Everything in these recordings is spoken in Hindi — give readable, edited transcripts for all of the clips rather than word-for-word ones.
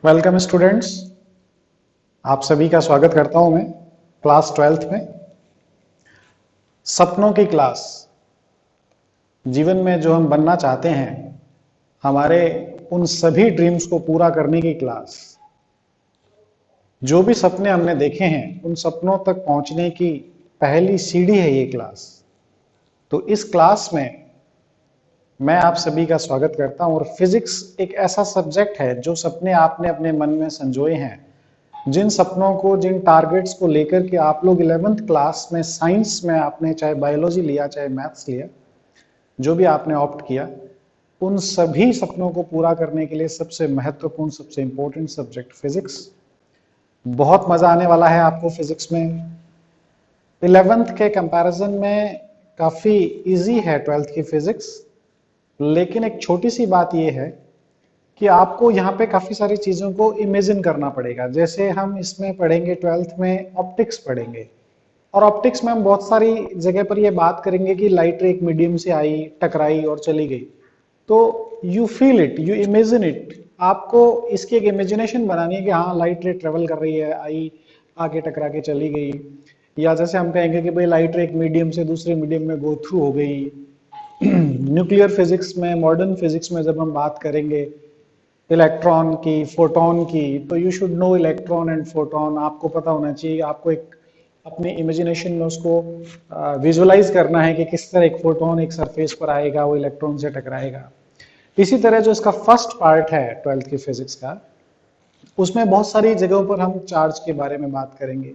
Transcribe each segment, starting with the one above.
वेलकम स्टूडेंट्स, आप सभी का स्वागत करता हूं मैं क्लास 12th में। सपनों की क्लास, जीवन में जो हम बनना चाहते हैं, हमारे उन सभी ड्रीम्स को पूरा करने की क्लास। जो भी सपने हमने देखे हैं उन सपनों तक पहुंचने की पहली सीढ़ी है ये क्लास। तो इस क्लास में मैं आप सभी का स्वागत करता हूं। और फिजिक्स एक ऐसा सब्जेक्ट है जो सपने आपने अपने मन में संजोए हैं, जिन सपनों को, जिन टारगेट्स को लेकर के आप लोग 11th क्लास में साइंस में आपने चाहे बायोलॉजी लिया चाहे मैथ्स लिया, जो भी आपने ऑप्ट किया, उन सभी सपनों को पूरा करने के लिए सबसे महत्वपूर्ण, सबसे इंपॉर्टेंट सब्जेक्ट फिजिक्स। बहुत मजा आने वाला है आपको फिजिक्स में। 11th के कंपैरिजन में काफी इजी है 12th की फिजिक्स, लेकिन एक छोटी सी बात यह है कि आपको यहाँ पे काफी सारी चीजों को इमेजिन करना पड़ेगा। जैसे हम इसमें पढ़ेंगे 12th में ऑप्टिक्स पढ़ेंगे, और ऑप्टिक्स में हम बहुत सारी जगह पर ये बात करेंगे कि लाइट एक मीडियम से आई, टकराई और चली गई। तो you feel it, you imagine it. आपको इसकी एक इमेजिनेशन बनानी है कि हाँ, लाइट रे ट्रेवल कर रही है, आई, आगे टकरा के चली गई। या जैसे हम कहेंगे कि भाई लाइट रे एक मीडियम से दूसरे मीडियम में गो थ्रू हो गई। न्यूक्लियर फिजिक्स में, मॉडर्न फिजिक्स में जब हम बात करेंगे इलेक्ट्रॉन की, फोटोन की, तो you should know electron and photon. आपको पता होना चाहिए, आपको एक अपने इमेजिनेशन में उसको विजुअलाइज करना है कि किस तरह एक फोटोन एक सरफेस पर आएगा, वो इलेक्ट्रॉन से टकराएगा। इसी तरह जो इसका फर्स्ट पार्ट है 12th की फिजिक्स का, उसमें बहुत सारी जगहों पर हम चार्ज के बारे में बात करेंगे,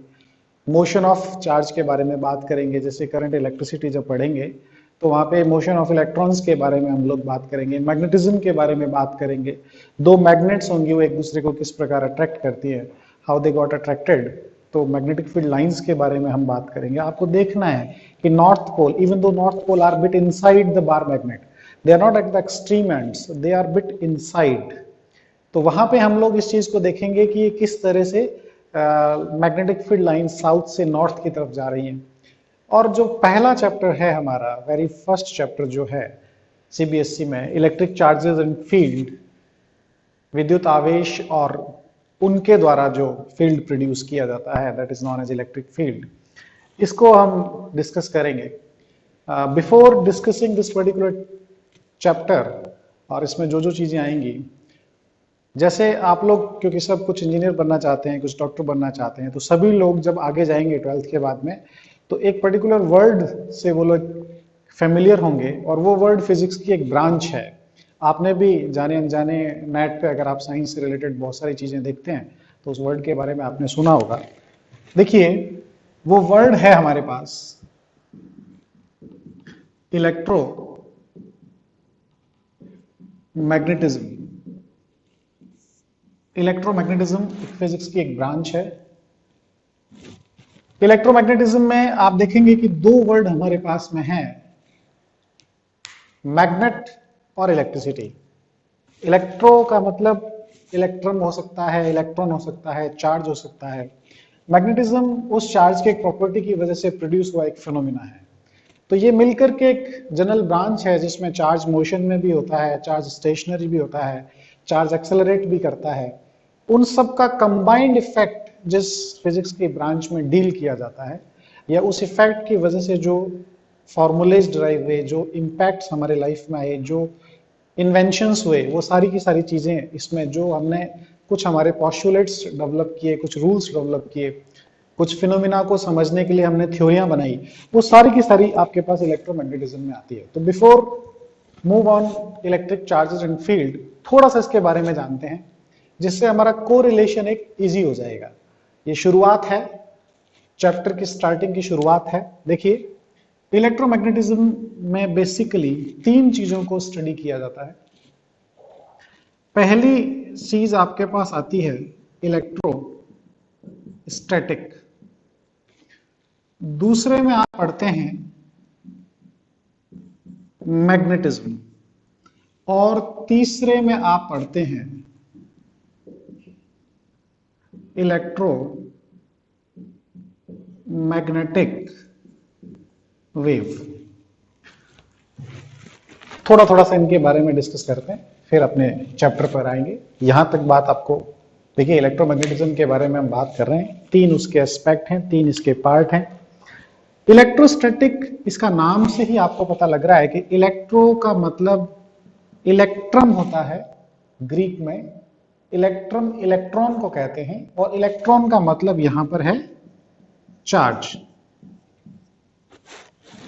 मोशन ऑफ चार्ज के बारे में बात करेंगे। जैसे करंट इलेक्ट्रिसिटी जब पढ़ेंगे तो वहां पे मोशन ऑफ इलेक्ट्रॉन्स के बारे में हम लोग बात करेंगे, मैग्नेटिज्म के बारे में बात करेंगे। दो मैग्नेट्स होंगी, वो एक दूसरे को किस प्रकार अट्रैक्ट करती है, हाउ दे गॉट अट्रैक्टेड। तो मैग्नेटिक फील्ड लाइंस के बारे में हम बात करेंगे। आपको देखना है कि north pole, even though north pole are bit inside the bar magnet, they are not at the extreme ends, they are bit inside. तो वहां पे हम लोग इस चीज को देखेंगे कि ये किस तरह से मैग्नेटिक फील्ड लाइन साउथ से नॉर्थ की तरफ जा रही हैं। और जो पहला चैप्टर है हमारा, वेरी फर्स्ट चैप्टर जो है सीबीएसई में, इलेक्ट्रिक चार्जेस एंड फील्ड, विद्युत आवेश और उनके द्वारा जो फील्ड प्रोड्यूस किया जाता है, that is known as electric field, इसको हम डिस्कस करेंगे। Before discussing this particular chapter, और इसमें जो जो चीजें आएंगी, जैसे आप लोग क्योंकि सब कुछ इंजीनियर बनना चाहते हैं, कुछ डॉक्टर बनना चाहते हैं, तो सभी लोग जब आगे जाएंगे 12th के बाद में, तो एक पर्टिकुलर वर्ड से वो लोग फेमिलियर होंगे, और वो वर्ड फिजिक्स की एक ब्रांच है। आपने भी जाने अनजाने नेट पे अगर आप साइंस से रिलेटेड बहुत सारी चीजें देखते हैं तो उस वर्ड के बारे में आपने सुना होगा। देखिए, वो वर्ड है हमारे पास इलेक्ट्रो मैग्नेटिज्म। इलेक्ट्रोमैग्नेटिज्म फिजिक्स की एक ब्रांच है। इलेक्ट्रोमैग्नेटिज्म में आप देखेंगे कि दो वर्ड हमारे पास में हैं, मैग्नेट और इलेक्ट्रिसिटी। इलेक्ट्रो का मतलब इलेक्ट्रॉन हो सकता है, इलेक्ट्रॉन हो सकता है, चार्ज हो सकता है। मैग्नेटिज्म उस चार्ज के एक प्रॉपर्टी की वजह से प्रोड्यूस हुआ एक फिनोमिना है। तो ये मिलकर के एक जनरल ब्रांच है जिसमें चार्ज मोशन में भी होता है, चार्ज स्टेशनरी भी होता है, चार्ज एक्सेलरेट भी करता है। उन सब का कंबाइंड इफेक्ट जिस फिजिक्स की ब्रांच में डील किया जाता है, या उस इफेक्ट की वजह से जो फॉर्मूलेज ड्राइव हुए, जो इम्पैक्ट्स हमारे लाइफ में आए, जो इन्वेंशंस हुए, वो सारी की सारी चीजें इसमें, जो हमने कुछ हमारे पॉस्टुलेट्स डेवलप किए, कुछ रूल्स डेवलप किए, कुछ फिनोमिना को समझने के लिए हमने थ्योरियां बनाई, वो सारी की सारी आपके पास इलेक्ट्रोमैग्नेटिज्म में आती है। तो before move on electric charges and field, थोड़ा सा इसके बारे में जानते हैं, जिससे हमारा कोरिलेशन एक इजी हो जाएगा। ये शुरुआत है, चैप्टर की स्टार्टिंग की शुरुआत है। देखिए, इलेक्ट्रोमैग्नेटिज्म में बेसिकली तीन चीजों को स्टडी किया जाता है। पहली चीज आपके पास आती है इलेक्ट्रोस्टैटिक, दूसरे में आप पढ़ते हैं मैग्नेटिज्म, और तीसरे में आप पढ़ते हैं इलेक्ट्रो मैग्नेटिक वेव। थोड़ा थोड़ा सा इनके बारे में डिस्कस करते हैं, फिर अपने चैप्टर पर आएंगे। यहां तक बात आपको देखिए इलेक्ट्रोमैग्नेटिज्म के बारे में हम बात कर रहे हैं, तीन उसके एस्पेक्ट हैं, तीन इसके पार्ट हैं। इलेक्ट्रोस्टैटिक, इसका नाम से ही आपको पता लग रहा है कि इलेक्ट्रो का मतलब इलेक्ट्रम होता है ग्रीक में, इलेक्ट्रम इलेक्ट्रॉन को कहते हैं, और इलेक्ट्रॉन का मतलब यहां पर है चार्ज,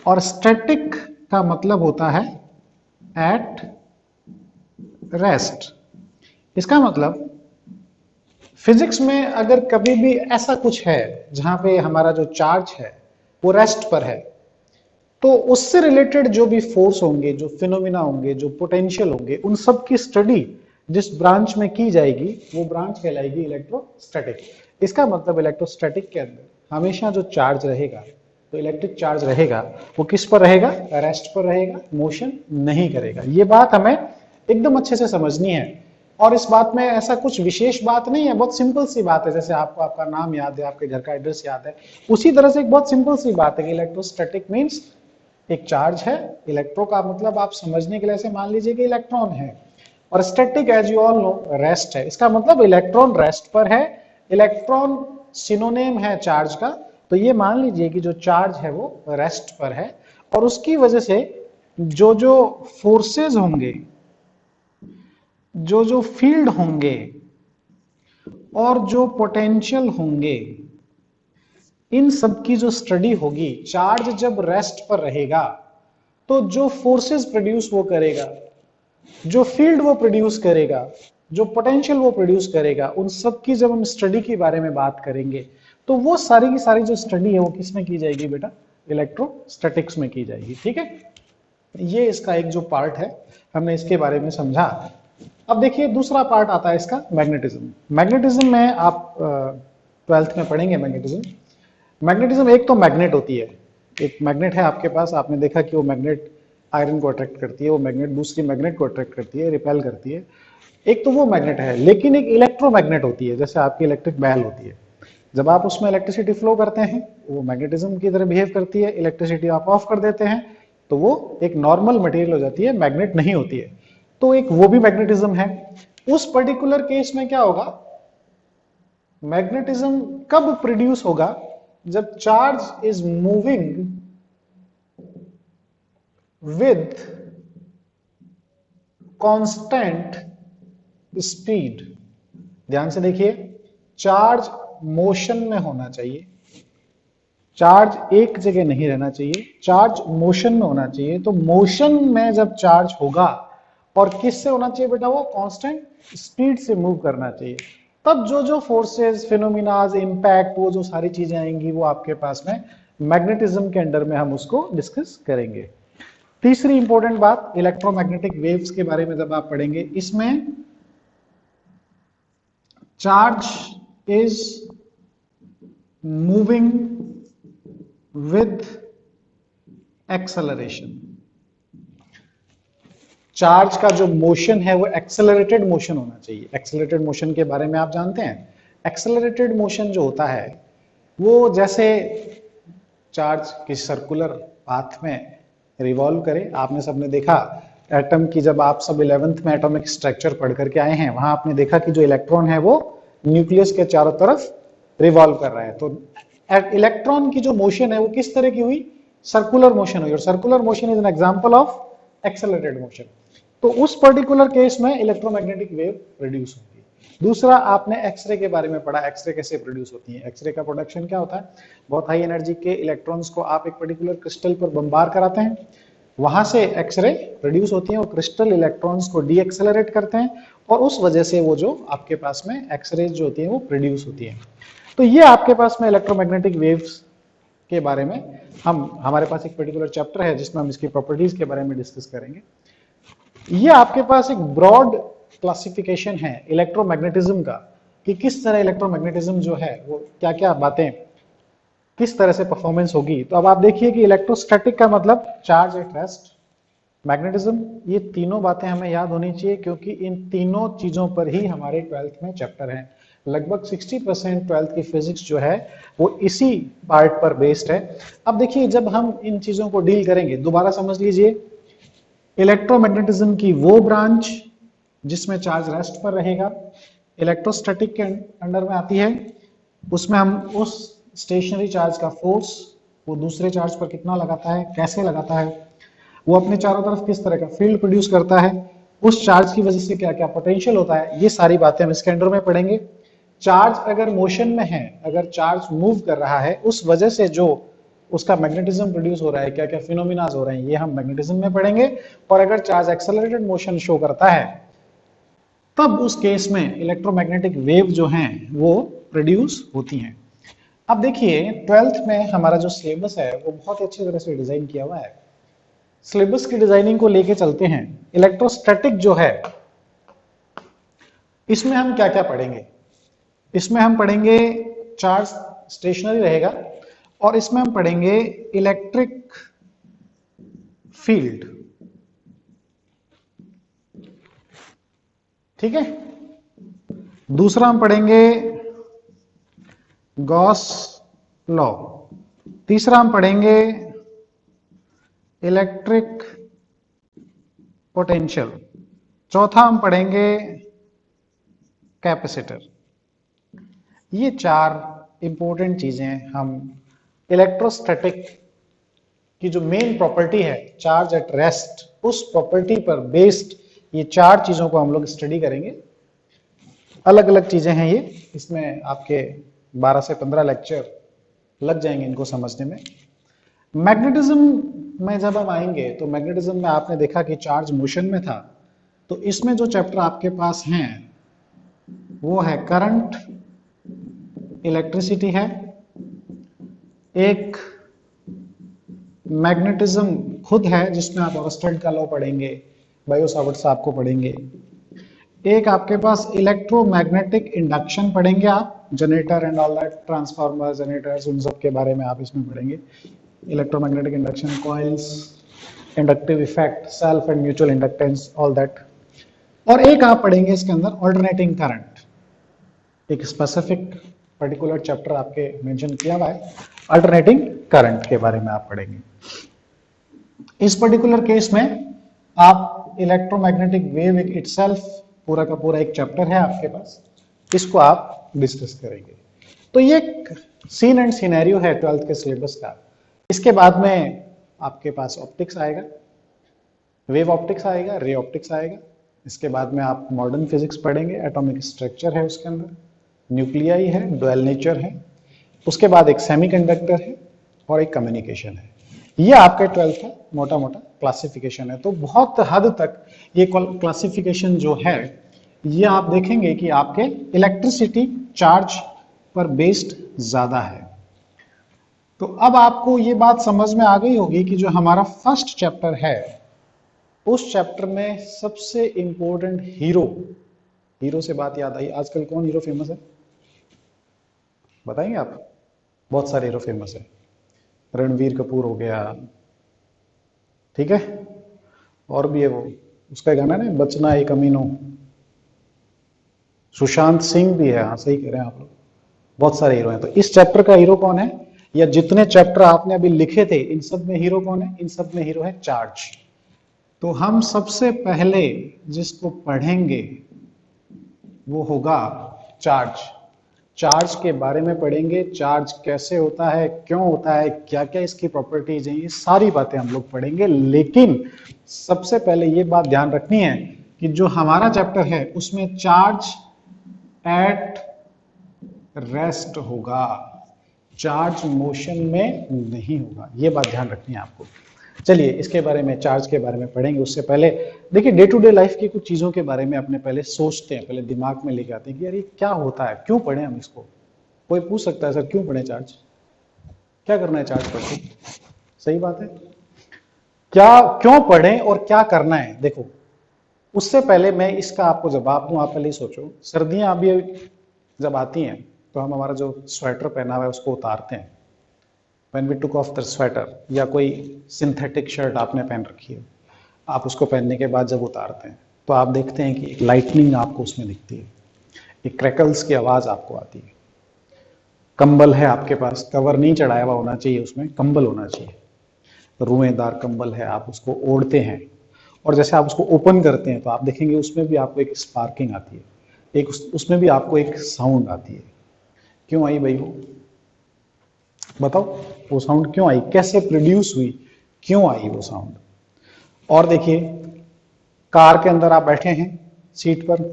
और स्टैटिक का मतलब होता है एट रेस्ट। इसका मतलब फिजिक्स में अगर कभी भी ऐसा कुछ है जहां पे हमारा जो चार्ज है वो रेस्ट पर है, तो उससे रिलेटेड जो भी फोर्स होंगे, जो फिनोमिना होंगे, जो पोटेंशियल होंगे, उन सब की स्टडी जिस ब्रांच में की जाएगी वो ब्रांच कहलाएगी इलेक्ट्रोस्टैटिक। इसका मतलब इलेक्ट्रोस्टैटिक के अंदर हमेशा जो चार्ज रहेगा, तो इलेक्ट्रिक चार्ज रहेगा, वो किस पर रहेगा? रेस्ट पर रहेगा, मोशन नहीं करेगा। ये बात हमें एकदम अच्छे से समझनी है, और इस बात में ऐसा कुछ विशेष बात नहीं है, बहुत सिंपल सी बात है। जैसे आपको आपका नाम याद है, आपके घर का एड्रेस याद है, उसी तरह से एक बहुत सिंपल सी बात है कि इलेक्ट्रोस्टैटिक मींस एक चार्ज है, इलेक्ट्रो का मतलब आप समझने के लिए ऐसे मान लीजिए कि इलेक्ट्रॉन है, और static as you all know rest है। इसका मतलब इलेक्ट्रॉन रेस्ट पर है, इलेक्ट्रॉन सिनोनिम है चार्ज का, तो ये मान लीजिए कि जो चार्ज है वो रेस्ट पर है, और उसकी वजह से जो जो फोर्सेस होंगे, जो जो फील्ड होंगे, और जो पोटेंशियल होंगे, इन सब की जो स्टडी होगी, चार्ज जब रेस्ट पर रहेगा तो जो फोर्सेस प्रोड्यूस वो करेगा, जो फील्ड वो प्रोड्यूस करेगा, जो पोटेंशियल वो प्रोड्यूस करेगा, उन सब की जब हम स्टडी के बारे में बात करेंगे, तो वो सारी की सारी जो स्टडी है वो किस में की जाएगी बेटा? इलेक्ट्रोस्टैटिक्स में की जाएगी। ठीक है, ये इसका एक जो पार्ट है, हमने इसके बारे में समझा। अब देखिए दूसरा पार्ट आता है इसका, मैग्नेटिज्म। मैग्नेटिज्म में आप ट्वेल्थ में पढ़ेंगे मैग्नेटिज्म। मैग्नेटिज्म एक तो मैग्नेट होती है, एक मैग्नेट है आपके पास, आपने देखा कि वो मैग्नेट आयरन को अट्रैक्ट करती है, वो मैग्नेट दूसरी मैग्नेट को अट्रैक्ट करती है, रिपेल करती है, एक तो वो मैग्नेट है। लेकिन एक इलेक्ट्रोमैग्नेट होती है, जैसे आपकी इलेक्ट्रिक बैल होती है, जब आप उसमें इलेक्ट्रिसिटी फ्लो करते हैं वो मैग्नेटिज्म की तरह बिहेव करती है, इलेक्ट्रिसिटी आप ऑफ कर देते हैं तो वो एक नॉर्मल मटेरियल हो जाती है, मैग्नेट नहीं होती है, तो एक वो भी मैग्नेटिज्म है। उस पर्टिकुलर केस में क्या होगा? मैग्नेटिज्म कब प्रोड्यूस होगा? जब charge is moving with constant speed. ध्यान से देखिए, चार्ज मोशन में होना चाहिए, चार्ज एक जगह नहीं रहना चाहिए, चार्ज मोशन में होना चाहिए। तो मोशन में जब चार्ज होगा, और किससे होना चाहिए बेटा? वो कांस्टेंट स्पीड से मूव करना चाहिए। तब जो जो फोर्सेस, फिनोमिनाज, इंपैक्ट, वो जो सारी चीजें आएंगी वो आपके पास में मैग्नेटिज्म के अंडर में हम उसको डिस्कस करेंगे। तीसरी इंपॉर्टेंट बात, इलेक्ट्रोमैग्नेटिक वेव्स के बारे में जब आप पढ़ेंगे, इसमें charge is moving with acceleration. Charge का जो मोशन है वो एक्सेलरेटेड मोशन होना चाहिए। एक्सेलरेटेड मोशन के बारे में आप जानते हैं, एक्सेलरेटेड मोशन जो होता है वो जैसे चार्ज किसी सर्कुलर पाथ में रिवॉल्व करे। आपने सबने देखा एटम की, जब आप सब 11th में एटॉमिक स्ट्रक्चर पढ़ करके आए हैं, वहां आपने देखा कि जो इलेक्ट्रॉन है वो न्यूक्लियस के चारों तरफ रिवॉल्व कर रहा है। तो इलेक्ट्रॉन की जो मोशन है वो किस तरह की हुई? सर्कुलर मोशन हुई, और circular motion is an example of accelerated motion. तो उस पर्टिकुलर केस में इलेक्ट्रोमैग्नेटिक वेव प्रोड्यूस होती है। दूसरा, आपने एक्सरे के बारे में पढ़ा, एक्सरे कैसे प्रोड्यूस होती है। एक्सरे का प्रोडक्शन क्या होता है? बहुत हाई एनर्जी के इलेक्ट्रॉन्स को आप एक पर्टिकुलर क्रिस्टल पर बम्बार कराते हैं, वहां से एक्सरे प्रोड्यूस होती है, और क्रिस्टल इलेक्ट्रॉन्स को डी एक्सेलरेट करते हैं, और उस वजह से वो जो आपके पास में एक्सरे जो होती है वो प्रोड्यूस होती है। तो ये आपके पास में इलेक्ट्रोमैग्नेटिक वेव्स के बारे में हमारे पास एक पर्टिकुलर चैप्टर है जिसमें हम इसकी प्रॉपर्टीज के बारे में डिस्कस करेंगे। ये आपके पास एक ब्रॉड क्लासिफिकेशन है इलेक्ट्रोमैग्नेटिज्म का, कि किस तरह इलेक्ट्रोमैग्नेटिज्म जो है वो क्या क्या बातें, किस तरह से परफॉर्मेंस होगी। तो अब आप देखिए कि इलेक्ट्रोस्टैटिक का मतलब चार्ज एट रेस्ट, मैग्नेटिज्म, ये तीनों बातें हमें याद होनी चाहिए, क्योंकि इन तीनों चीजों पर ही हमारे 12th में चैप्टर हैं। लगभग 60% 12th की फिजिक्स जो है वो इसी पार्ट पर बेस्ड है। अब देखिए, जब हम इन चीजों को डील करेंगे, दोबारा समझ लीजिए, इलेक्ट्रोमैग्नेटिज्म की वो ब्रांच जिसमें चार्ज रेस्ट पर रहेगा, इलेक्ट्रोस्टैटिक के अंडर में आती है। उसमें हम उस स्टेशनरी चार्ज का फोर्स वो दूसरे चार्ज पर कितना लगाता है, कैसे लगाता है, वो अपने चारों तरफ किस तरह का फील्ड प्रोड्यूस करता है, उस चार्ज की वजह से क्या क्या पोटेंशियल होता है, ये सारी बातें हम इसके अंडर में पढ़ेंगे। चार्ज अगर मोशन में है, अगर चार्ज मूव कर रहा है, उस वजह से जो उसका मैग्नेटिज्म प्रोड्यूस हो रहा है, क्या क्या फिनोमिनाज हो रहे हैं, ये हम मैग्नेटिज्म में पढ़ेंगे। और अगर चार्ज एक्सेलरेटेड मोशन शो करता है, तब उस केस में इलेक्ट्रोमैग्नेटिक वेव जो हैं वो प्रोड्यूस होती हैं। अब देखिए 12th में हमारा जो सिलेबस है वो बहुत अच्छी तरह से डिजाइन किया हुआ है। सिलेबस की डिजाइनिंग को लेके चलते हैं। इलेक्ट्रोस्टैटिक जो है इसमें हम क्या क्या पढ़ेंगे, इसमें हम पढ़ेंगे चार्ज स्टेशनरी रहेगा, और इसमें हम पढ़ेंगे इलेक्ट्रिक फील्ड, ठीक है। दूसरा हम पढ़ेंगे गॉस लॉ। तीसरा हम पढ़ेंगे इलेक्ट्रिक पोटेंशियल। चौथा हम पढ़ेंगे कैपेसिटर। ये चार इंपॉर्टेंट चीजें हम इलेक्ट्रोस्टैटिक की जो मेन प्रॉपर्टी है चार्ज एट रेस्ट, उस प्रॉपर्टी पर बेस्ड ये चार चीजों को हम लोग स्टडी करेंगे। अलग अलग चीजें हैं ये, इसमें आपके 12 से 15 लेक्चर लग जाएंगे इनको समझने में। मैग्नेटिज्म में जब हम आएंगे तो मैग्नेटिज्म में आपने देखा कि चार्ज मोशन में था, तो इसमें जो चैप्टर आपके पास हैं वो है करंट, इलेक्ट्रिसिटी है, एक मैग्नेटिज्म खुद है जिसमें आप ऑरस्टेड का लॉ पढ़ेंगे, बायो-सावर्ट साहब को पढ़ेंगे, एक आपके पास इलेक्ट्रोमैग्नेटिक इंडक्शन पढ़ेंगे आप, generator and all that, transformer, generators, उन सब के बारे में आप इसमें पढ़ेंगे। Electromagnetic induction, coils, inductive effect, self and mutual inductance, all that. और एक आप पढ़ेंगे इसके अंदर ऑल्टरनेटिंग करंट, एक स्पेसिफिक पर्टिकुलर चैप्टर आपके मेंशन किया हुआ है, अल्टरनेटिंग करंट के बारे में आप पढ़ेंगे। इस पर्टिकुलर केस में आप इलेक्ट्रोमैग्नेटिक वेव इटसेल्फ पूरा का पूरा एक चैप्टर है आपके पास, इसको आप डिस्कस करेंगे। तो ये सीन एंड सिनेरियो है 12th के सिलेबस का। इसके बाद में आपके पास ऑप्टिक्स आएगा, वेव ऑप्टिक्स आएगा, रे ऑप्टिक्स आएगा। इसके बाद में आप मॉडर्न फिजिक्स पढ़ेंगे, एटॉमिक स्ट्रक्चर है उसके अंदर, न्यूक्लियाई है, डुअल नेचर है, उसके बाद एक सेमीकंडक्टर है और एक कम्युनिकेशन है। ये आपके 12th का मोटा मोटा क्लासिफिकेशन है। तो बहुत हद तक ये क्लासिफिकेशन जो है ये आप देखेंगे कि आपके इलेक्ट्रिसिटी चार्ज पर बेस्ड ज्यादा है। तो अब आपको ये बात समझ में आ गई होगी कि जो हमारा फर्स्ट चैप्टर है उस चैप्टर में सबसे इंपॉर्टेंट हीरो, हीरो से बात याद आई, आजकल कौन हीरो फेमस है बताएंगे आप? बहुत सारे हीरो फेमस है, रणवीर कपूर हो गया, ठीक है, और भी है वो, उसका गाना ना बचना एक अमीनो, सुशांत सिंह भी है, हाँ सही कह रहे हैं आप लोग, बहुत सारे हीरो हैं। तो इस चैप्टर का हीरो कौन है, या जितने चैप्टर आपने अभी लिखे थे इन सब में हीरो कौन है? इन सब में हीरो है चार्ज। तो हम सबसे पहले जिसको पढ़ेंगे वो होगा चार्ज। चार्ज के बारे में पढ़ेंगे, चार्ज कैसे होता है, क्यों होता है, क्या क्या इसकी प्रॉपर्टीज हैं, ये सारी बातें हम लोग पढ़ेंगे। लेकिन सबसे पहले ये बात ध्यान रखनी है कि जो हमारा चैप्टर है उसमें चार्ज एट रेस्ट होगा, चार्ज मोशन में नहीं होगा, ये बात ध्यान रखनी है आपको। चलिए इसके बारे में, चार्ज के बारे में पढ़ेंगे। उससे पहले देखिए डे टू डे लाइफ की कुछ चीजों के बारे में अपने पहले सोचते हैं, पहले दिमाग में लेके आते हैं कि यार ये क्या होता है, क्यों पढ़े हम इसको। कोई पूछ सकता है सर क्यों पढ़े चार्ज, क्या करना है चार्ज पढ़ के? सही बात है, क्या क्यों पढ़े और क्या करना है। देखो उससे पहले मैं इसका आपको जवाब दूं, आप पहले ही सोचो। सर्दियां अभी जब आती हैं तो हम हमारा जो स्वेटर पहना हुआ है उसको उतारते हैं, When we took off the sweater, या कोई सिंथेटिक शर्ट आपने पहन रखी है, आप उसको पहनने के बाद जब उतारते हैं तो आप देखते हैं कि एक लाइटनिंग आपको उसमें दिखती है, एक क्रैकल्स की आवाज़ आपको आती है। कंबल है आपके पास, कवर नहीं चढ़ाया हुआ होना चाहिए, उसमें कंबल होना चाहिए, रुएदार कंबल है, आप उसको ओढ़ते हैं और जैसे आप उसको ओपन करते हैं तो आप देखेंगे उसमें भी आपको एक स्पार्किंग आती है, एक उसमें भी आपको एक साउंड आती है। क्यों आई भाई वो? बताओ, वो साउंड क्यों आई, कैसे प्रोड्यूस हुई, क्यों आई वो साउंड? और देखिए, कार के अंदर आप बैठे हैं सीट पर,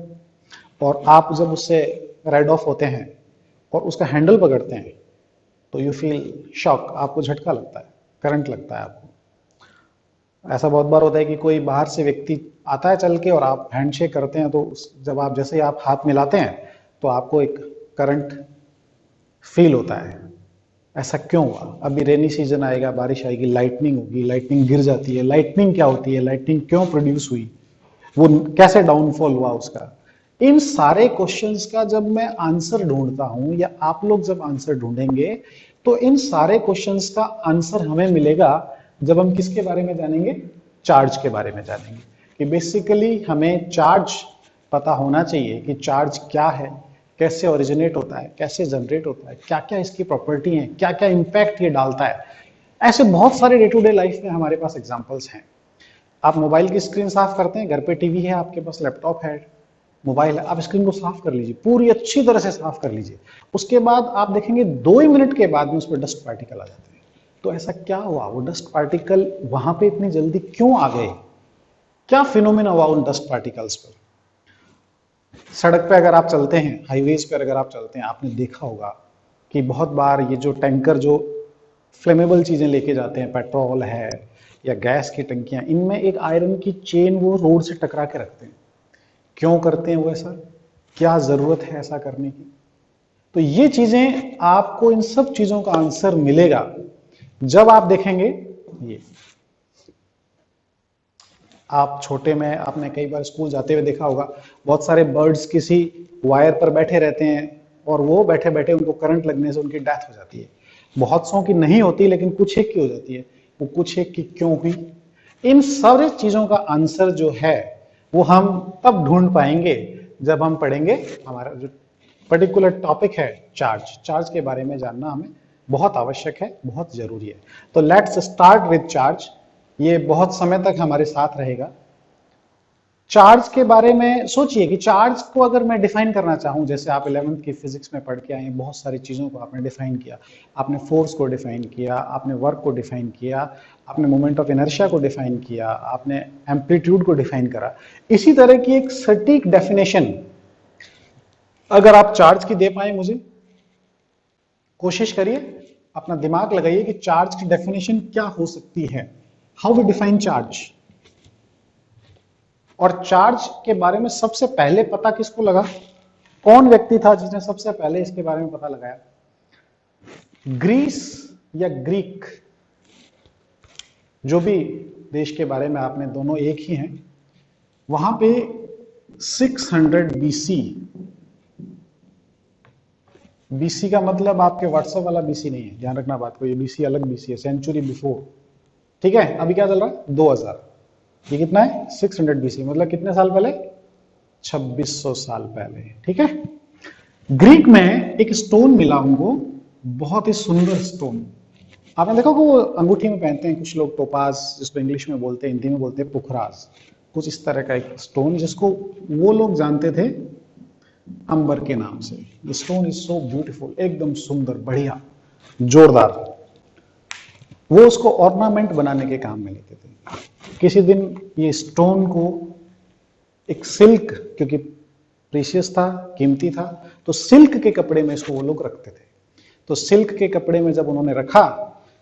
और आप जब उससे राइड ऑफ होते हैं और उसका हैंडल पकड़ते हैं तो यू फील शॉक, आपको झटका लगता है, करंट लगता है आपको। ऐसा बहुत बार होता है कि कोई बाहर से व्यक्ति आता है चल के और आप हैंडशेक करते हैं, तो जब आप जैसे ही आप हाथ मिलाते हैं तो आपको एक करंट फील होता है। ऐसा क्यों हुआ? अभी रेनी सीजन आएगा, बारिश आएगी, लाइटनिंग होगी, लाइटनिंग गिर जाती है। लाइटनिंग क्या होती है, लाइटनिंग क्यों प्रोड्यूस हुई, वो कैसे डाउनफॉल हुआ उसका? इन सारे क्वेश्चंस का जब मैं आंसर ढूंढता हूं, या आप लोग जब आंसर ढूंढेंगे, तो इन सारे क्वेश्चंस का आंसर हमें मिलेगा जब हम किसके बारे में जानेंगे? चार्ज के बारे में जानेंगे। कि बेसिकली हमें चार्ज पता होना चाहिए कि चार्ज क्या है, कैसे ओरिजिनेट होता है, कैसे जनरेट होता है, क्या क्या इसकी प्रॉपर्टी है, क्या क्या इंपैक्ट ये डालता है। ऐसे बहुत सारे डे टू डे लाइफ में हमारे पास एग्जांपल्स हैं। आप मोबाइल की स्क्रीन साफ करते हैं, घर पे टीवी है, आपके पास लैपटॉप है, मोबाइल है, आप स्क्रीन को साफ कर लीजिए, पूरी अच्छी तरह से साफ कर लीजिए। उसके बाद आप देखेंगे 2 ही मिनट के बाद में उस पर डस्ट पार्टिकल आ जाते हैं। तो ऐसा क्या हुआ, वो डस्ट पार्टिकल वहां पे इतनी जल्दी क्यों आ गए? क्या फिनोमेना हुआ उन डस्ट पार्टिकल्स पर? सड़क पे अगर आप चलते हैं, हाईवेज पर अगर आप चलते हैं, आपने देखा होगा कि बहुत बार ये जो टैंकर जो फ्लेमेबल चीजें लेके जाते हैं, पेट्रोल है या गैस की टंकियां, इनमें एक आयरन की चेन वो रोड से टकरा के रखते हैं। क्यों करते हैं वो ऐसा? क्या जरूरत है ऐसा करने की? तो ये चीजें, आपको इन सब चीजों का आंसर मिलेगा जब आप देखेंगे। ये आप छोटे में आपने कई बार स्कूल जाते हुए देखा होगा, बहुत सारे बर्ड्स किसी वायर पर बैठे रहते हैं और वो बैठे बैठे उनको करंट लगने से उनकी डेथ हो जाती है। बहुत सौ की नहीं होती, लेकिन कुछ एक की हो जाती है। वो कुछ एक की क्यों हुई? इन सारी चीजों का आंसर जो है वो हम तब ढूंढ पाएंगे जब हम पढ़ेंगे हमारा जो पर्टिकुलर टॉपिक है, चार्ज। चार्ज के बारे में जानना हमें बहुत आवश्यक है, बहुत जरूरी है। तो लेट्स स्टार्ट विद चार्ज। ये बहुत समय तक हमारे साथ रहेगा। चार्ज के बारे में सोचिए कि चार्ज को अगर मैं डिफाइन करना चाहूं, जैसे आप 11th की फिजिक्स में पढ़ के आए, बहुत सारी चीजों को आपने डिफाइन किया। आपने फोर्स को डिफाइन किया, आपने वर्क को डिफाइन किया, आपने मोमेंट ऑफ इनर्शिया को डिफाइन किया, आपने एम्पलीट्यूड को डिफाइन करा। इसी तरह की एक सटीक डेफिनेशन अगर आप चार्ज की दे पाए मुझे, कोशिश करिए, अपना दिमाग लगाइए कि चार्ज की डेफिनेशन क्या हो सकती है। How we define charge? और चार्ज के बारे में सबसे पहले पता किसको लगा? कौन व्यक्ति था जिसने सबसे पहले इसके बारे में पता लगाया? ग्रीस या ग्रीक, जो भी देश के बारे में आपने, दोनों एक ही हैं, वहां पे 600 बीसी, बीसी का मतलब आपके व्हाट्सएप वाला बीसी नहीं है, ध्यान रखना बात को, ये बीसी अलग बीसी है, सेंचुरी बिफोर। ठीक है, अभी क्या चल रहा है? 2000। ये कितना है? 600 बीसी, मतलब कितने साल पहले? 2600 साल पहले। ठीक है। ग्रीक में एक स्टोन मिला उनको, बहुत ही सुंदर स्टोन। आपने देखा कि वो अंगूठी में पहनते हैं कुछ लोग, टोपाज जिसको इंग्लिश में बोलते हैं, हिंदी में बोलते हैं पुखराज, कुछ इस तरह का एक स्टोन, जिसको वो लोग जानते थे अंबर के नाम से। The stone is so beautiful, एकदम सुंदर, बढ़िया, जोरदार। वो उसको ऑर्नामेंट बनाने के काम में लेते थे। किसी दिन ये स्टोन को एक सिल्क, क्योंकि प्रीशियस था, कीमती था, तो सिल्क के कपड़े में इसको वो लोग रखते थे। तो सिल्क के कपड़े में जब उन्होंने रखा,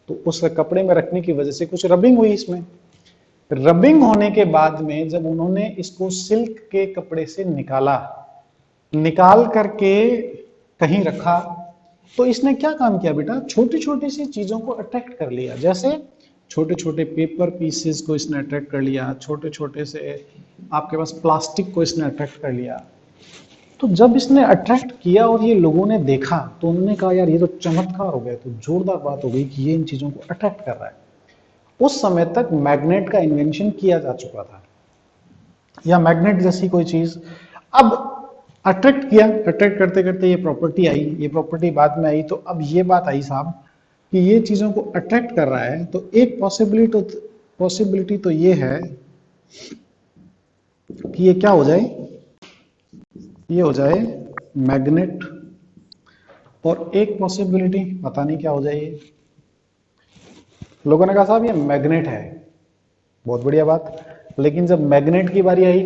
तो उस कपड़े में रखने की वजह से कुछ रबिंग हुई इसमें। रबिंग होने के बाद में जब उन्होंने इसको सिल्क के कपड़े से निकाला, निकाल करके कहीं रखा, तो इसने क्या काम किया बेटा? छोटी छोटी सी चीजों को अट्रैक्ट कर लिया। जैसे छोटे छोटे पेपर पीसेस को इसने अट्रैक्ट कर लिया, छोटे छोटे से आपके पास प्लास्टिक को इसने अट्रैक्ट कर लिया। तो जब इसने अट्रैक्ट किया और ये लोगों ने देखा, तो उन्होंने कहा यार ये तो चमत्कार हो गया, तो जोरदार बात हो गई कि ये इन चीजों को अट्रैक्ट कर रहा है। उस समय तक मैग्नेट का इन्वेंशन किया जा चुका था, या मैग्नेट जैसी कोई चीज। अब अट्रैक्ट किया, अट्रैक्ट करते करते ये प्रॉपर्टी आई, ये प्रॉपर्टी बाद में आई। तो अब ये बात आई साहब कि ये चीजों को अट्रैक्ट कर रहा है, तो एक पॉसिबिलिटी तो ये है कि ये क्या हो जाए, ये हो जाए मैग्नेट, और एक पॉसिबिलिटी पता नहीं क्या हो जाए ये। लोगों ने कहा साहब ये मैग्नेट है, बहुत बढ़िया बात, लेकिन जब मैग्नेट की बारी आई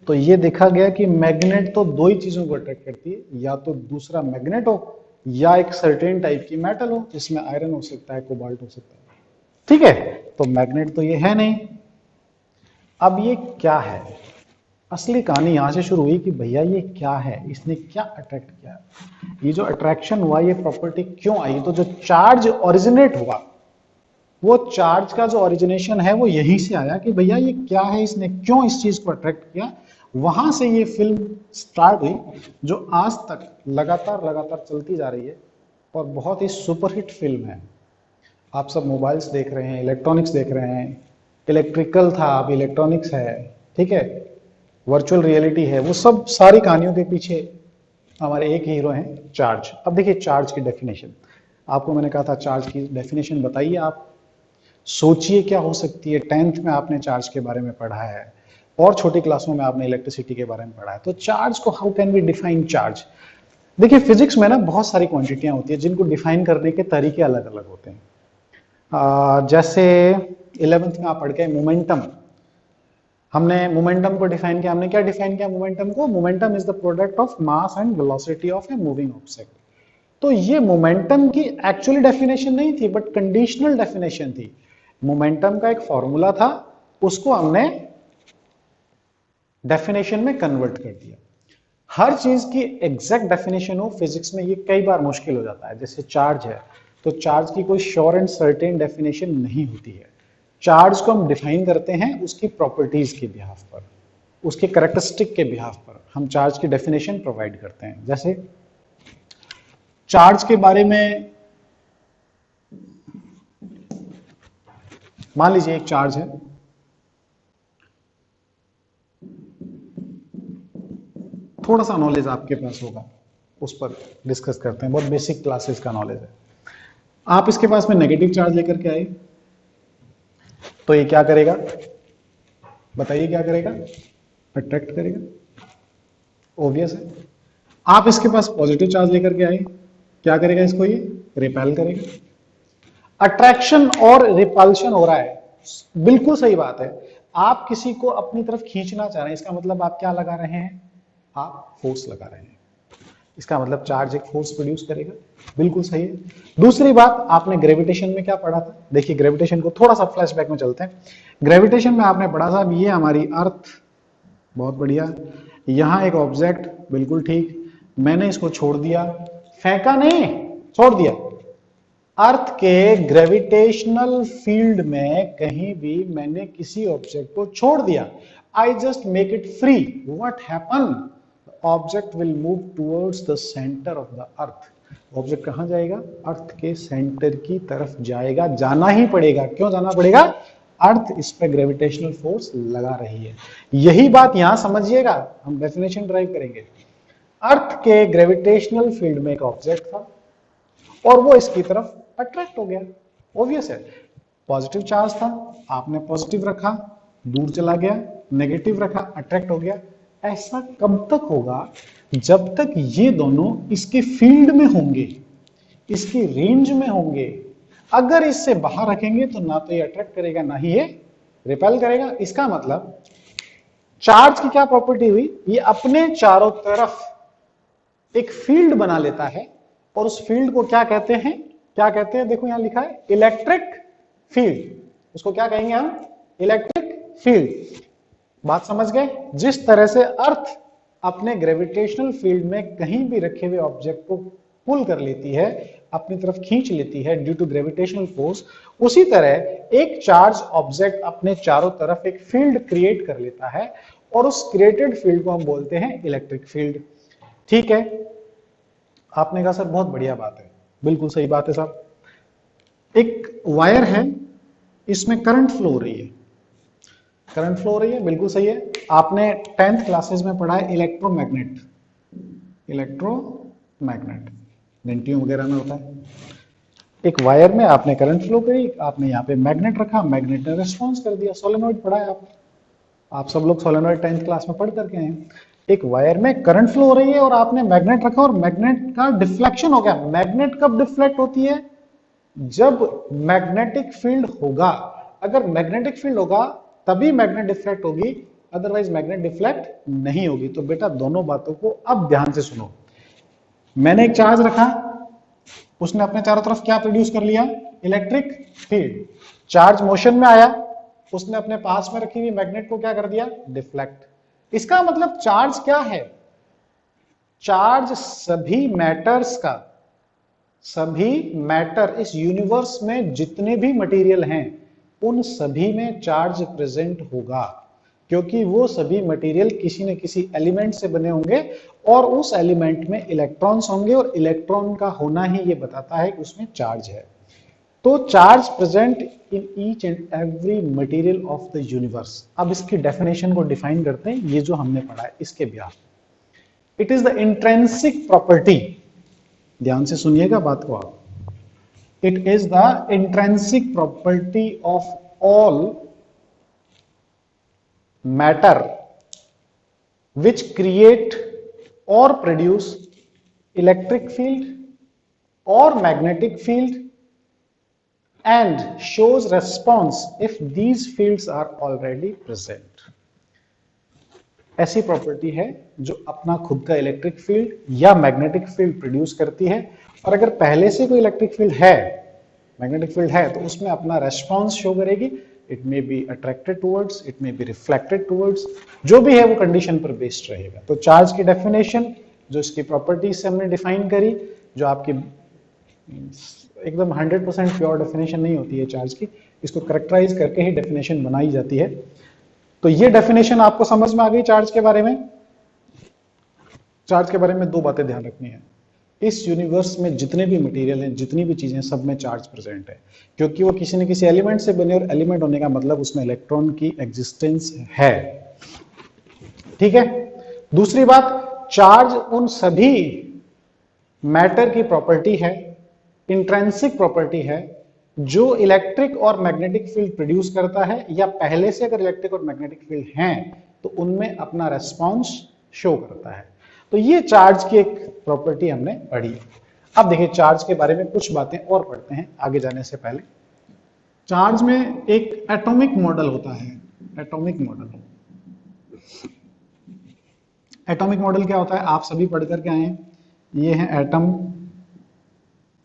तो ये देखा गया कि मैग्नेट तो दो ही चीजों को अट्रैक्ट करती है, या तो दूसरा मैग्नेट हो या एक सर्टेन टाइप की मेटल हो, जिसमें आयरन हो सकता है, कोबाल्ट हो सकता है। ठीक है, तो मैग्नेट तो ये है नहीं। अब ये क्या है? असली कहानी यहां से शुरू हुई कि भैया ये क्या है, इसने क्या अट्रैक्ट किया, ये जो अट्रैक्शन हुआ, ये प्रॉपर्टी क्यों आई? तो जो चार्ज ओरिजिनेट हुआ, वो चार्ज का जो ओरिजिनेशन है वो यहीं से आया कि भैया ये क्या है, इसने क्यों इस चीज को अट्रैक्ट किया। वहां से ये फिल्म स्टार्ट हुई, जो आज तक लगातार लगातार चलती जा रही है और बहुत ही सुपरहिट फिल्म है। आप सब मोबाइल्स देख रहे हैं, इलेक्ट्रॉनिक्स देख रहे हैं, इलेक्ट्रिकल था अब इलेक्ट्रॉनिक्स है, ठीक है, वर्चुअल रियलिटी है, वो सब सारी कहानियों के पीछे हमारे एक हीरो हैं, चार्ज। अब देखिए चार्ज की डेफिनेशन, आपको मैंने कहा था चार्ज की डेफिनेशन बताइए आप। सोचिए क्या हो सकती है। 10th में आपने चार्ज के बारे में पढ़ा है और छोटी क्लासों में आपने इलेक्ट्रिसिटी के बारे में पढ़ा है। तो चार्ज को how can we define charge? देखिए फिजिक्स में ना बहुत सारी क्वांटिटियां होती है जिनको डिफाइन करने के तरीके अलग अलग होते हैं। जैसे 11th में आप पढ़ के मोमेंटम, हमने मोमेंटम को डिफाइन किया। हमने क्या डिफाइन किया मोमेंटम को? Momentum is the product of mass and velocity of a moving object. तो ये मोमेंटम की एक्चुअली डेफिनेशन नहीं थी, बट कंडीशनल डेफिनेशन थी। मोमेंटम का एक फॉर्मूला था, उसको हमने डेफिनेशन में कन्वर्ट कर दिया। हर चीज की एग्जैक्ट डेफिनेशन हो फिजिक्स में, ये कई बार मुश्किल हो जाता है। जैसे चार्ज है, तो चार्ज की कोई श्योर एंड सर्टेन डेफिनेशन नहीं होती है। चार्ज को हम डिफाइन करते हैं उसकी प्रॉपर्टीज के बिहाफ पर, उसके कैरेक्टरिस्टिक के बिहाफ पर हम चार्ज की डेफिनेशन प्रोवाइड करते हैं। जैसे चार्ज के बारे में मान लीजिए एक चार्ज है, थोड़ा सा नॉलेज आपके पास होगा, उस पर डिस्कस करते हैं, बहुत बेसिक क्लासेस का नॉलेज है। आप इसके पास में नेगेटिव चार्ज लेकर के आए, तो ये क्या करेगा बताइए, क्या करेगा? अट्रैक्ट करेगा, ऑब्वियस है। आप इसके पास पॉजिटिव चार्ज लेकर के आए, क्या करेगा? इसको ये रिपेल करेगा। अट्रैक्शन और रिपल्शन हो रहा है, बिल्कुल सही बात है। आप किसी को अपनी तरफ खींचना चाह रहे हैं, इसका मतलब आप क्या लगा रहे हैं? आप फोर्स लगा रहे हैं। इसका मतलब चार्ज एक फोर्स प्रोड्यूस करेगा, बिल्कुल सही है। दूसरी बात, आपने ग्रेविटेशन में क्या पढ़ा था? देखिए ग्रेविटेशन को थोड़ा सा फ्लैशबैक में चलते हैं। ग्रेविटेशन में आपने पढ़ा था ये हमारी अर्थ, बहुत बढ़िया, यहां एक ऑब्जेक्ट, बिल्कुल ठीक, मैंने इसको छोड़ दिया, फेंका नहीं, छोड़ दिया। अर्थ के ग्रेविटेशनल फील्ड में कहीं भी मैंने किसी ऑब्जेक्ट को छोड़ दिया, I just make it free, what happen? Object will move towards the centre of the earth. Object कहां जाएगा? अर्थ के सेंटर की तरफ जाएगा, जाना ही पड़ेगा। क्यों जाना पड़ेगा? अर्थ इस पे ग्रेविटेशनल फोर्स लगा रही है। यही बात यहां समझिएगा, हम डेफिनेशन ड्राइव करेंगे। अर्थ के ग्रेविटेशनल फील्ड में एक ऑब्जेक्ट था और वो इसकी तरफ अट्रैक्ट हो गया, ऑब्वियस है। पॉजिटिव चार्ज था, आपने पॉजिटिव रखा, दूर चला गया, नेगेटिव रखा, अट्रैक्ट हो गया। ऐसा कब तक होगा? जब तक ये दोनों इसके फील्ड में होंगे, इसकी रेंज में होंगे। अगर इससे बाहर रखेंगे तो ना तो ये अट्रैक्ट करेगा, ना ही ये रिपेल करेगा। इसका मतलब चार्ज की क्या प्रॉपर्टी हुई? ये अपने चारों तरफ एक फील्ड बना लेता है और उस फील्ड को क्या कहते हैं? क्या कहते हैं? देखो यहां लिखा है इलेक्ट्रिक फील्ड। उसको क्या कहेंगे हम? Electric field. बात समझ गए? जिस तरह से अर्थ अपने ग्रेविटेशनल फील्ड में कहीं भी रखे हुए ऑब्जेक्ट को पुल कर लेती है, अपनी तरफ खींच लेती है ड्यू टू ग्रेविटेशनल फोर्स, उसी तरह एक चार्ज ऑब्जेक्ट अपने चारों तरफ एक फील्ड क्रिएट कर लेता है और उस क्रिएटेड फील्ड को हम बोलते हैं इलेक्ट्रिक फील्ड। ठीक है, आपने कहा सर बहुत बढ़िया बात है, बिल्कुल सही बात है साहब। एक वायर है, इसमें करंट फ्लो हो रही है, करंट फ्लो हो रही है, बिल्कुल सही है। आपने 10th क्लासेस में पढ़ा है इलेक्ट्रोमैग्नेट, इलेक्ट्रोमैग्नेट घंटियों वगैरह में होता है। एक वायर में आपने करंट फ्लो करी, आपने यहाँ पे मैग्नेट रखा, मैग्नेट ने रेस्पॉन्स कर दिया। सोलेनॉइड पढ़ा है आप सब लोग, सोलेनॉइड 10th क्लास में पढ़ करके हैं। एक वायर में करंट फ्लो हो रही है और आपने मैग्नेट रखा और मैग्नेट का डिफ्लेक्शन हो गया। मैग्नेट कब डिफ्लेक्ट होती है? जब मैग्नेटिक फील्ड होगा। अगर मैग्नेटिक फील्ड होगा तभी मैग्नेट डिफ्लेक्ट होगी, अदरवाइज मैग्नेट डिफ्लेक्ट नहीं होगी। तो बेटा दोनों बातों को अब ध्यान से सुनो। मैंने एक चार्ज रखा, उसने अपने चारों तरफ क्या प्रोड्यूस कर लिया? Electric field. चार्ज मोशन में आया, उसने अपने पास में रखी हुई मैग्नेट को क्या कर दिया? डिफ्लेक्ट। इसका मतलब चार्ज क्या है? चार्ज सभी मैटर्स का, सभी मैटर इस यूनिवर्स में जितने भी मटेरियल हैं उन सभी में चार्ज प्रेजेंट होगा, क्योंकि वो सभी मटेरियल किसी न किसी एलिमेंट से बने होंगे और उस एलिमेंट में इलेक्ट्रॉन्स होंगे और इलेक्ट्रॉन का होना ही ये बताता है कि उसमें चार्ज है। तो charge present in each and every material of the universe. अब इसकी डेफिनेशन को डिफाइन करते हैं, ये जो हमने पढ़ा है इसके Bihar. It is the intrinsic property, ध्यान से सुनिएगा बात को आप। It is the intrinsic property of all matter which create or produce electric field or magnetic field and shows response if these fields are already present। ऐसी प्रॉपर्टी है जो अपना खुद का इलेक्ट्रिक फील्ड या मैग्नेटिक फील्ड प्रोड्यूस करती है, और अगर पहले से कोई इलेक्ट्रिक फील्ड है, मैग्नेटिक फील्ड है, तो उसमें अपना रेस्पॉन्स शो करेगी। It may be attracted towards, it may be reflected towards, जो भी है वो कंडीशन पर बेस्ड रहेगा। तो चार्ज की डेफिनेशन जो इसकी प्रॉपर्टीज से हमने डिफाइन करी, जो आपकी एकदम 100% प्योर डेफिनेशन नहीं होती है चार्ज की, इसको करेक्टराइज करके ही डेफिनेशन बनाई जाती है। तो ये डेफिनेशन आपको समझ में आ गई चार्ज के बारे में। चार्ज के बारे में दो बातें ध्यान रखनी है, इस यूनिवर्स में जितने भी मटेरियल हैं, जितनी भी चीजें, सब में चार्ज प्रेजेंट है, क्योंकि वो किसी न किसी एलिमेंट से बने, और एलिमेंट होने का मतलब उसमें इलेक्ट्रॉन की एग्जिस्टेंस है। ठीक है। दूसरी बात, चार्ज उन सभी मैटर की प्रॉपर्टी है, इंट्रिंसिक प्रॉपर्टी है, जो इलेक्ट्रिक और मैग्नेटिक फील्ड प्रोड्यूस करता है, या पहले से अगर इलेक्ट्रिक और मैग्नेटिक फील्ड हैं तो उनमें अपना रेस्पॉन्स शो करता है। तो ये चार्ज की एक प्रॉपर्टी हमने पढ़ी। अब देखिए चार्ज के बारे में कुछ बातें और पढ़ते हैं आगे जाने से पहले। चार्ज में एक एटॉमिक मॉडल होता है। एटॉमिक मॉडल, एटॉमिक मॉडल क्या होता है आप सभी पढ़ करके आए हैं। ये है एटम,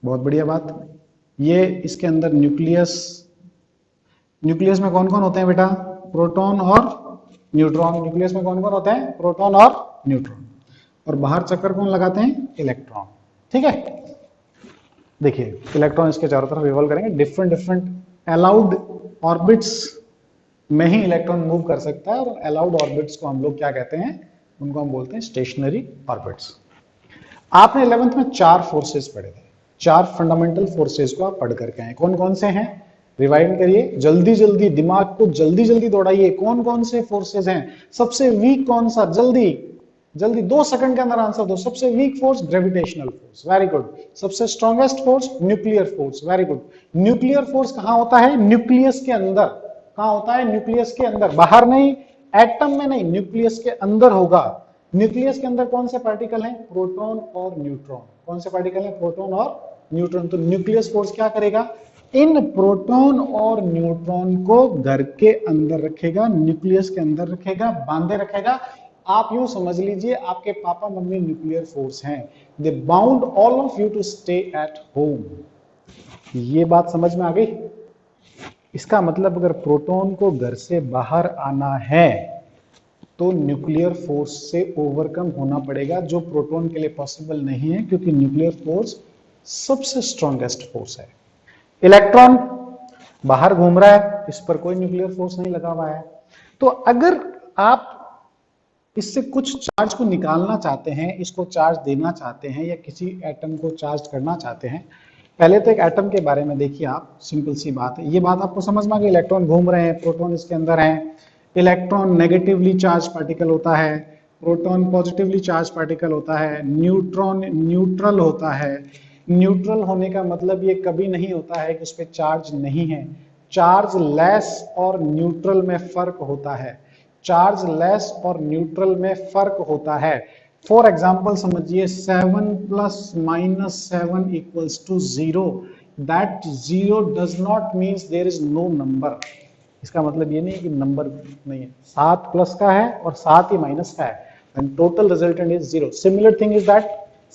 बहुत बढ़िया बात। ये इसके अंदर न्यूक्लियस, न्यूक्लियस में कौन कौन होते हैं बेटा? प्रोटॉन और न्यूट्रॉन। न्यूक्लियस में कौन कौन होते हैं? प्रोटॉन और न्यूट्रॉन। और बाहर चक्कर कौन लगाते हैं? इलेक्ट्रॉन। ठीक है। देखिए इलेक्ट्रॉन इसके चारों तरफ रिवॉल्व करेंगे, डिफरेंट डिफरेंट अलाउड ऑर्बिट्स में ही इलेक्ट्रॉन मूव कर सकता है, और अलाउड ऑर्बिट्स को हम लोग क्या कहते हैं? उनको हम बोलते हैं स्टेशनरी ऑर्बिट्स। आपने 11th में 4 फोर्सेस पढ़े थे, 4 फंडामेंटल फोर्सेस को आप पढ़ करके आए। कौन कौन से हैं? रिवाइंड करिए जल्दी जल्दी, दिमाग को जल्दी जल्दी दौड़ाइए। कौन कौन से फोर्सेस हैं? सबसे वीक कौन सा? जल्दी जल्दी 2 सेकंड के अंदर आंसर दो। सबसे weak force gravitational force, very good. सबसे strongest force nuclear force, very good. Nuclear force कहां होता है? न्यूक्लियस के अंदर। कहां होता है? न्यूक्लियस के अंदर, बाहर नहीं, एटम में नहीं, न्यूक्लियस के अंदर होगा। न्यूक्लियस के अंदर कौन से पार्टिकल हैं? प्रोटॉन और न्यूट्रॉन। कौन से पार्टिकल हैं? प्रोटॉन और न्यूट्रॉन। तो न्यूक्लियस फोर्स क्या करेगा? इन प्रोटॉन और न्यूट्रॉन को घर के अंदर रखेगा, न्यूक्लियस के अंदर रखेगा, बांधे रखेगा। आप यूं समझ लीजिए आपके पापा मम्मी न्यूक्लियर फोर्स हैं, they bound all of you to stay at home. ये बात समझ में आ गई? इसका मतलब अगर प्रोटॉन को घर से बाहर आना है तो न्यूक्लियर फोर्स से ओवरकम होना पड़ेगा, जो प्रोटॉन के लिए पॉसिबल नहीं है, क्योंकि न्यूक्लियर फोर्स सबसे स्ट्रॉन्गेस्ट फोर्स है। इलेक्ट्रॉन बाहर घूम रहा है, इस पर कोई न्यूक्लियर फोर्स नहीं लगा हुआ है। तो अगर आप इससे कुछ चार्ज को निकालना चाहते हैं, इसको चार्ज देना चाहते हैं, या किसी एटम को चार्ज करना चाहते हैं, पहले तो एक एटम के बारे में देखिए आप। सिंपल सी बात है, ये बात आपको समझ में आ गई। इलेक्ट्रॉन घूम रहे हैं, प्रोटॉन इसके अंदर है। इलेक्ट्रॉन नेगेटिवली चार्ज पार्टिकल होता है, प्रोटॉन पॉजिटिवली चार्ज पार्टिकल होता है, न्यूट्रॉन न्यूट्रल होता है। न्यूट्रल होने का मतलब ये कभी नहीं होता है कि उस पर चार्ज नहीं है। चार्ज लेस और न्यूट्रल में फर्क होता है। चार्ज लेस और न्यूट्रल में फर्क होता है। फॉर एग्जाम्पल समझिए 7 plus minus 7 equals to 0, that 0 does not means there is no number. इसका मतलब ये नहीं कि नंबर नहीं है, 7 प्लस का है और 7 ही माइनस का है, and total resultant is 0। Similar thing is that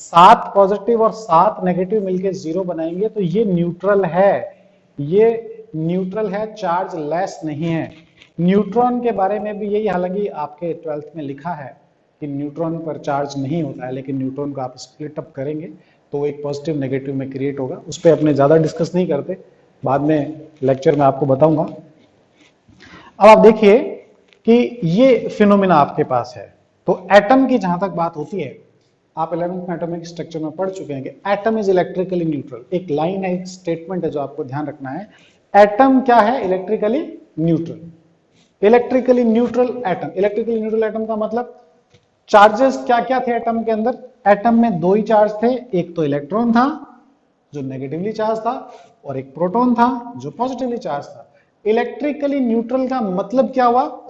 7 positive और 7 नेगेटिव मिलके 0 बनाएंगे तो ये न्यूट्रल है, ये न्यूट्रल है, चार्ज लेस नहीं है। न्यूट्रॉन के बारे में भी यही, हालांकि आपके 12th में लिखा है कि न्यूट्रॉन पर चार्ज नहीं होता है, लेकिन न्यूट्रॉन को आप स्प्लिट अप करेंगे तो एक पॉजिटिव नेगेटिव में क्रिएट होगा। उस पर अपने ज्यादा डिस्कस नहीं करते, बाद में लेक्चर में आपको बताऊंगा। अब आप देखिए कि ये फिनोमिना आपके पास है। तो एटम की जहां तक बात होती है, आप 11th में एटॉमिक स्ट्रक्चर में पढ़ चुके हैं कि एटम इज इलेक्ट्रिकली न्यूट्रल। एक लाइन है, एक स्टेटमेंट है जो आपको ध्यान रखना है। एटम क्या है? Electrically neutral. Electrically neutral atom, electrically neutral atom का मतलब चार्जेस क्या क्या थे एटम के अंदर? एटम में दो ही चार्ज थे, एक तो इलेक्ट्रॉन था जो नेगेटिवली चार्ज था, और एक प्रोटॉन था जो पॉजिटिवली चार्ज था। इलेक्ट्रिकली न्यूट्रल का मतलब क्या हुआ?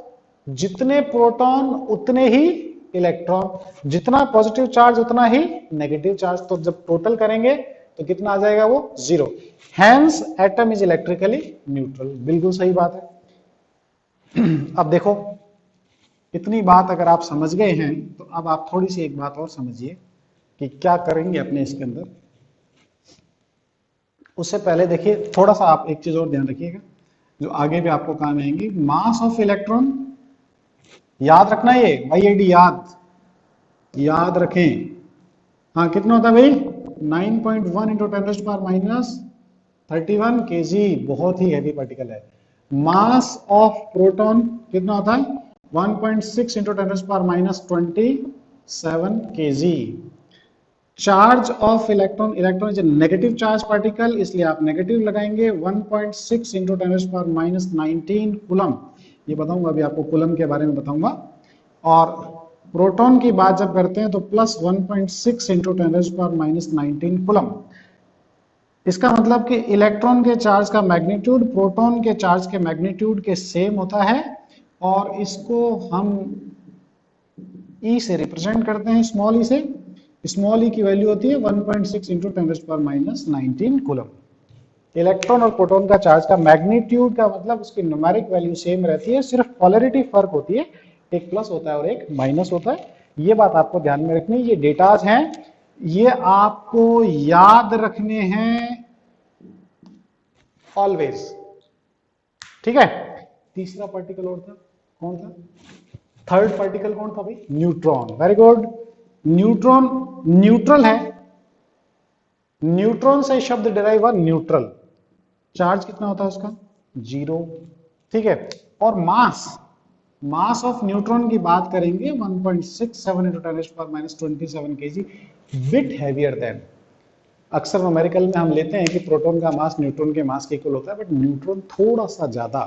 जितने प्रोटॉन उतने ही इलेक्ट्रॉन, जितना पॉजिटिव चार्ज उतना ही नेगेटिव चार्ज। तो जब टोटल करेंगे तो कितना आ जाएगा? वो 0। Hence atom is electrically neutral. बिल्कुल सही बात है। अब देखो, इतनी बात अगर आप समझ गए हैं तो अब आप थोड़ी सी एक बात और समझिए कि क्या करेंगे अपने इसके अंदर। उससे पहले देखिए थोड़ा सा आप एक चीज और ध्यान रखिएगा जो आगे भी आपको काम आएंगी। मास ऑफ इलेक्ट्रॉन, याद रखना, ये वाईआईडी याद रखें। हाँ, कितना होता है भाई? 9.1 इंटू 10⁻31 केजी, बहुत ही हैवी पार्टिकल है। मास ऑफ प्रोटॉन कितना होता है? 1.6 into 10⁻27 KG. Charge of electron, electron is negative charge particle, इसलिए आप नेगेटिव लगाएंगे। 1.6 इंटू 10⁻19 कूलम। ये बताऊंगा अभी आपको, कूलम के बारे में बताऊंगा। और प्रोटॉन की बात जब करते हैं तो प्लस 1.6 इंटू 10⁻19 कूलम। इसका मतलब कि इलेक्ट्रॉन के चार्ज का मैग्नीट्यूड प्रोटॉन के चार्ज के मैग्नीट्यूड के सेम होता है, और इसको हम ई से रिप्रेजेंट करते हैं, स्मॉल ई से। स्मॉल ई की वैल्यू होती है 1.6 इंटू 10⁻19 कूलम। इलेक्ट्रॉन और प्रोटॉन का चार्ज का मैग्नीट्यूड का मतलब उसकी न्यूमेरिक वैल्यू सेम रहती है, सिर्फ पोलैरिटी फर्क होती है, एक प्लस होता है और एक माइनस होता है। ये बात आपको ध्यान में रखनी है। ये डेटाज हैं, ये आपको याद रखने हैं ऑलवेज, ठीक है। तीसरा पार्टिकल और था, कौन था? थर्ड पार्टिकल कौन था भाई? Neutron. Very good. Neutron neutral है, न्यूट्रॉन से शब्द डिराइव हुआ न्यूट्रल। चार्ज कितना होता है उसका? 0, ठीक है। और मास ऑफ न्यूट्रॉन की बात करेंगे 1.67 into 10⁻27 KG, bit heavier than. अक्सर न्यूमेरिकल में हम लेते हैं कि प्रोटॉन का मास न्यूट्रॉन के मास के इक्वल होता है, बट न्यूट्रॉन थोड़ा सा ज्यादा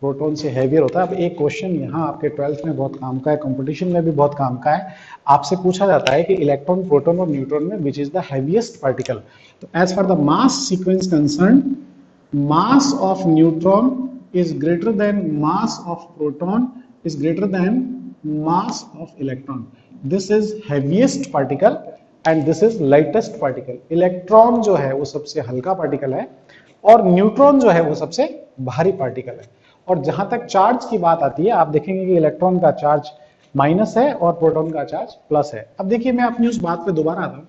प्रोटॉन से हैवियर होता है। अब एक क्वेश्चन यहाँ आपके 12th में बहुत काम का है, कंपटीशन में भी बहुत काम का है। आपसे पूछा जाता है कि इलेक्ट्रॉन, प्रोटॉन और न्यूट्रॉन में which is the heaviest particle. तो as for the mass sequence concern, mass of neutron is greater than mass of proton is greater than mass of electron. This is heaviest particle and this is lightest particle. Electron जो है वो सबसे हल्का पार्टिकल है और न्यूट्रॉन जो है वो सबसे भारी पार्टिकल है। और जहां तक चार्ज की बात आती है, आप देखेंगे कि इलेक्ट्रॉन का चार्ज माइनस है और प्रोटॉन का चार्ज प्लस है। अब देखिए, मैं अपनी उस बात पे दोबारा आता हूं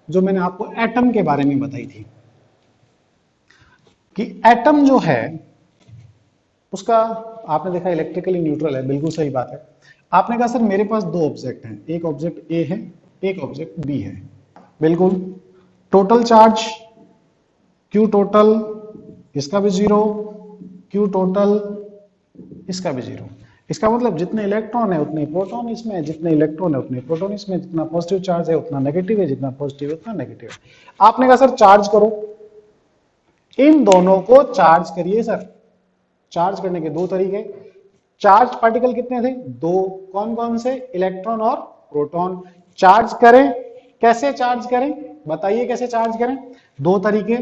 जो मैंने आपको एटम के बारे में बताई थी कि एटम जो है उसका आपने देखा इलेक्ट्रिकली न्यूट्रल है, बिल्कुल सही बात है। आपने कहा सर मेरे पास दो ऑब्जेक्ट हैं, एक ऑब्जेक्ट ए है, एक ऑब्जेक्ट बी है। बिल्कुल, टोटल चार्ज क्यू टोटल इसका भी 0, क्यू टोटल इसका भी 0। इसका मतलब जितने इलेक्ट्रॉन है उतने प्रोटॉन इसमें है, जितने इलेक्ट्रॉन है उतने प्रोटॉन इसमें, जितना पॉजिटिव चार्ज है उतना नेगेटिव है, जितना पॉजिटिव है उतना नेगेटिव है। आपने कहा सर चार्ज करो, इन दोनों को चार्ज करिए। सर चार्ज करने के दो तरीके। चार्ज पार्टिकल कितने थे? दो। कौन कौन से? इलेक्ट्रॉन और प्रोटॉन। चार्ज करें, कैसे चार्ज करें बताइए, कैसे चार्ज करें? दो तरीके,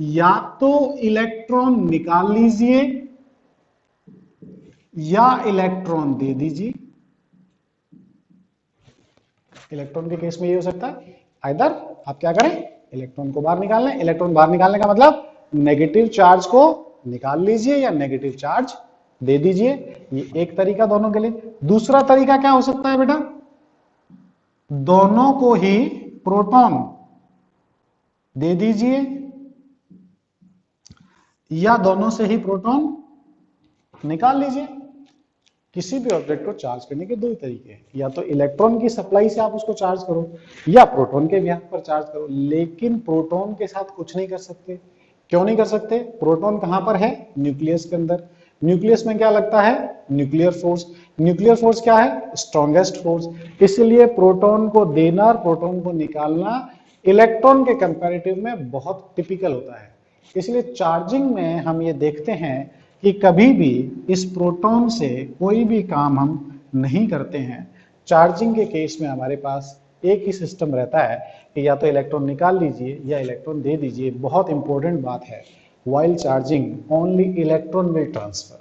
या तो इलेक्ट्रॉन निकाल लीजिए या इलेक्ट्रॉन दे दीजिए। इलेक्ट्रॉन के केस में ये हो सकता है, आइदर आप क्या करें, इलेक्ट्रॉन को बाहर निकाल लें। इलेक्ट्रॉन बाहर निकालने का मतलब नेगेटिव चार्ज को निकाल लीजिए या नेगेटिव चार्ज दे दीजिए। ये एक तरीका दोनों के लिए। दूसरा तरीका क्या हो सकता है बेटा, दोनों को ही प्रोटॉन दे दीजिए या दोनों से ही प्रोटॉन निकाल लीजिए। किसी भी ऑब्जेक्ट को चार्ज करने के दो ही तरीके हैं, या तो इलेक्ट्रॉन की सप्लाई से आप उसको चार्ज करो या प्रोटॉन के बिहाफ पर चार्ज करो। लेकिन प्रोटॉन के साथ कुछ नहीं कर सकते। क्यों नहीं कर सकते? प्रोटॉन कहां पर है? न्यूक्लियस के अंदर। न्यूक्लियस में क्या लगता है? Nuclear force. न्यूक्लियर फोर्स क्या है? Strongest force. इसलिए प्रोटॉन को देना और प्रोटॉन को निकालना इलेक्ट्रॉन के कंपैरेटिव में बहुत टिपिकल होता है। इसलिए चार्जिंग में हम ये देखते हैं कि कभी भी इस प्रोटॉन से कोई भी काम हम नहीं करते हैं। चार्जिंग के केस में हमारे पास एक ही सिस्टम रहता है कि या तो इलेक्ट्रॉन निकाल लीजिए या इलेक्ट्रॉन दे दीजिए। बहुत इंपॉर्टेंट बात है, while charging only electron will transfer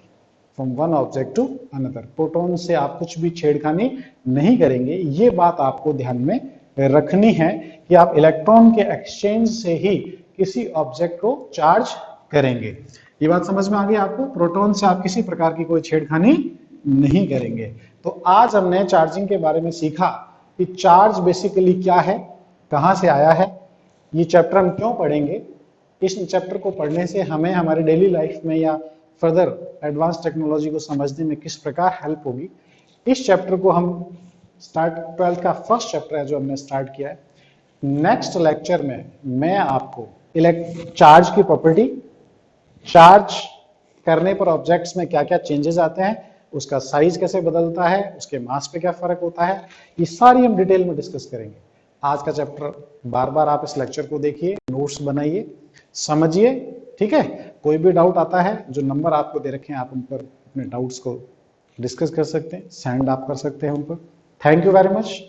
from one object to another. Proton से आप कुछ भी छेड़खानी नहीं करेंगे। ये बात आपको ध्यान में रखनी है कि आप इलेक्ट्रॉन के एक्सचेंज से ही किसी ऑब्जेक्ट को चार्ज करेंगे। ये बात समझ में आ गई आपको? प्रोटॉन से आप किसी प्रकार की कोई छेड़खानी नहीं करेंगे। तो आज हमने चार्जिंग के बारे में सीखा कि चार्ज बेसिकली क्या है, कहां से आया है, ये चैप्टर हम क्यों पढ़ेंगे, इस चैप्टर को पढ़ने से हमें हमारी डेली लाइफ में या फर्दर एडवांस टेक्नोलॉजी को समझने में किस प्रकार हेल्प होगी। इस चैप्टर को हम स्टार्ट 12th का फर्स्ट चैप्टर है जो हमने स्टार्ट किया है। नेक्स्ट लेक्चर में मैं आपको चार्ज की प्रॉपर्टी, चार्ज करने पर ऑब्जेक्ट्स में क्या क्या चेंजेस आते हैं, उसका साइज कैसे बदलता है, उसके मास पे क्या फर्क होता है, ये सारी हम डिटेल में डिस्कस करेंगे। आज का चैप्टर बार बार आप इस लेक्चर को देखिए, नोट्स बनाइए, समझिए, ठीक है। कोई भी डाउट आता है, जो नंबर आपको दे रखे हैं आप उन पर अपने डाउट्स को डिस्कस कर सकते हैं, सेंड आप कर सकते हैं उन पर। Thank you very much.